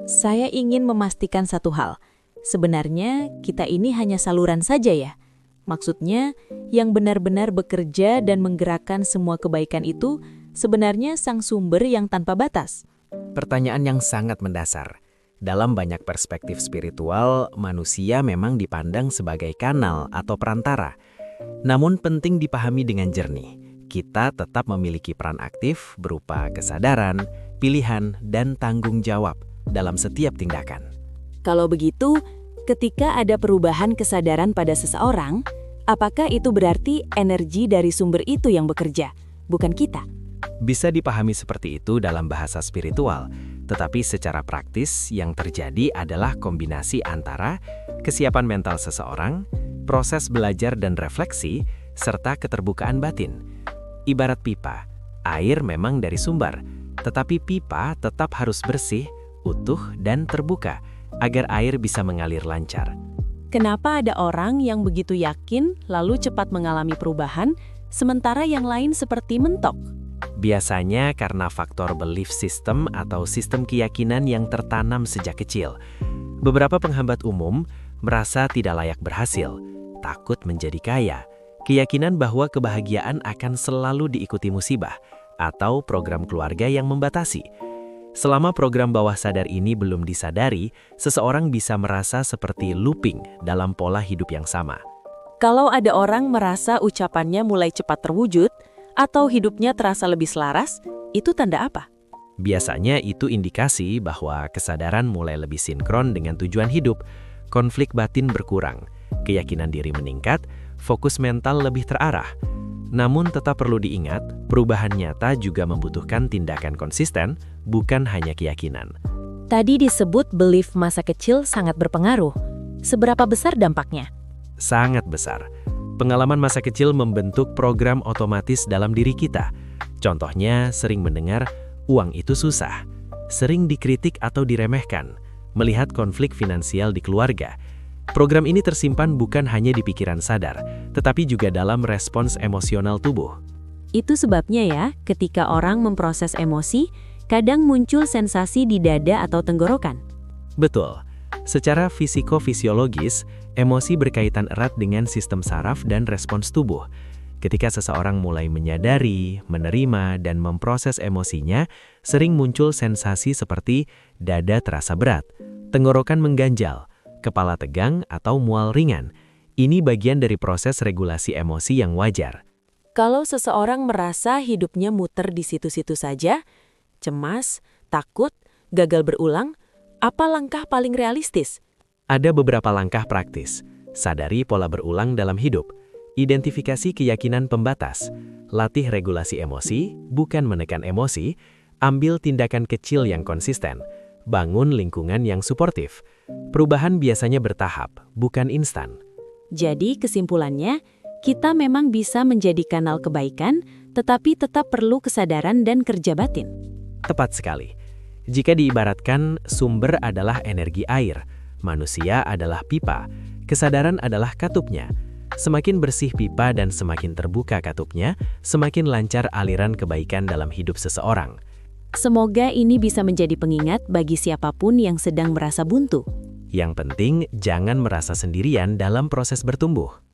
Saya ingin memastikan satu hal. Sebenarnya kita ini hanya saluran saja ya. Maksudnya, yang benar-benar bekerja dan menggerakkan semua kebaikan itu sebenarnya sang sumber yang tanpa batas. Pertanyaan yang sangat mendasar. Dalam banyak perspektif spiritual, manusia memang dipandang sebagai kanal atau perantara. Namun penting dipahami dengan jernih. Kita tetap memiliki peran aktif berupa kesadaran, pilihan, dan tanggung jawab dalam setiap tindakan. Kalau begitu, ketika ada perubahan kesadaran pada seseorang, apakah itu berarti energi dari sumber itu yang bekerja, bukan kita? Bisa dipahami seperti itu dalam bahasa spiritual, tetapi secara praktis yang terjadi adalah kombinasi antara kesiapan mental seseorang, proses belajar dan refleksi, serta keterbukaan batin. Ibarat pipa, air memang dari sumber, tetapi pipa tetap harus bersih, utuh, dan terbuka agar air bisa mengalir lancar. Kenapa ada orang yang begitu yakin lalu cepat mengalami perubahan, sementara yang lain seperti mentok? Biasanya karena faktor belief system atau sistem keyakinan yang tertanam sejak kecil. Beberapa penghambat umum merasa tidak layak berhasil, takut menjadi kaya, keyakinan bahwa kebahagiaan akan selalu diikuti musibah, atau program keluarga yang membatasi. Selama program bawah sadar ini belum disadari, seseorang bisa merasa seperti looping dalam pola hidup yang sama. Kalau ada orang merasa ucapannya mulai cepat terwujud, atau hidupnya terasa lebih selaras, itu tanda apa? Biasanya itu indikasi bahwa kesadaran mulai lebih sinkron dengan tujuan hidup, konflik batin berkurang, keyakinan diri meningkat, fokus mental lebih terarah. Namun tetap perlu diingat, perubahan nyata juga membutuhkan tindakan konsisten, bukan hanya keyakinan. Tadi disebut belief masa kecil sangat berpengaruh. Seberapa besar dampaknya? Sangat besar. Pengalaman masa kecil membentuk program otomatis dalam diri kita. Contohnya, sering mendengar, uang itu susah. Sering dikritik atau diremehkan. Melihat konflik finansial di keluarga. Program ini tersimpan bukan hanya di pikiran sadar, tetapi juga dalam respons emosional tubuh. Itu sebabnya ya, ketika orang memproses emosi, kadang muncul sensasi di dada atau tenggorokan. Betul. Secara fisiko-fisiologis, emosi berkaitan erat dengan sistem saraf dan respons tubuh. Ketika seseorang mulai menyadari, menerima, dan memproses emosinya, sering muncul sensasi seperti dada terasa berat, tenggorokan mengganjal, kepala tegang, atau mual ringan. Ini bagian dari proses regulasi emosi yang wajar. Kalau seseorang merasa hidupnya muter di situ-situ saja, cemas, takut, gagal berulang, apa langkah paling realistis? Ada beberapa langkah praktis. Sadari pola berulang dalam hidup. Identifikasi keyakinan pembatas. Latih regulasi emosi, bukan menekan emosi. Ambil tindakan kecil yang konsisten. Bangun lingkungan yang suportif. Perubahan biasanya bertahap, bukan instan. Jadi kesimpulannya, kita memang bisa menjadi kanal kebaikan, tetapi tetap perlu kesadaran dan kerja batin. Tepat sekali. Jika diibaratkan, sumber adalah energi air, manusia adalah pipa, kesadaran adalah katupnya. Semakin bersih pipa dan semakin terbuka katupnya, semakin lancar aliran kebaikan dalam hidup seseorang. Semoga ini bisa menjadi pengingat bagi siapapun yang sedang merasa buntu. Yang penting, jangan merasa sendirian dalam proses bertumbuh.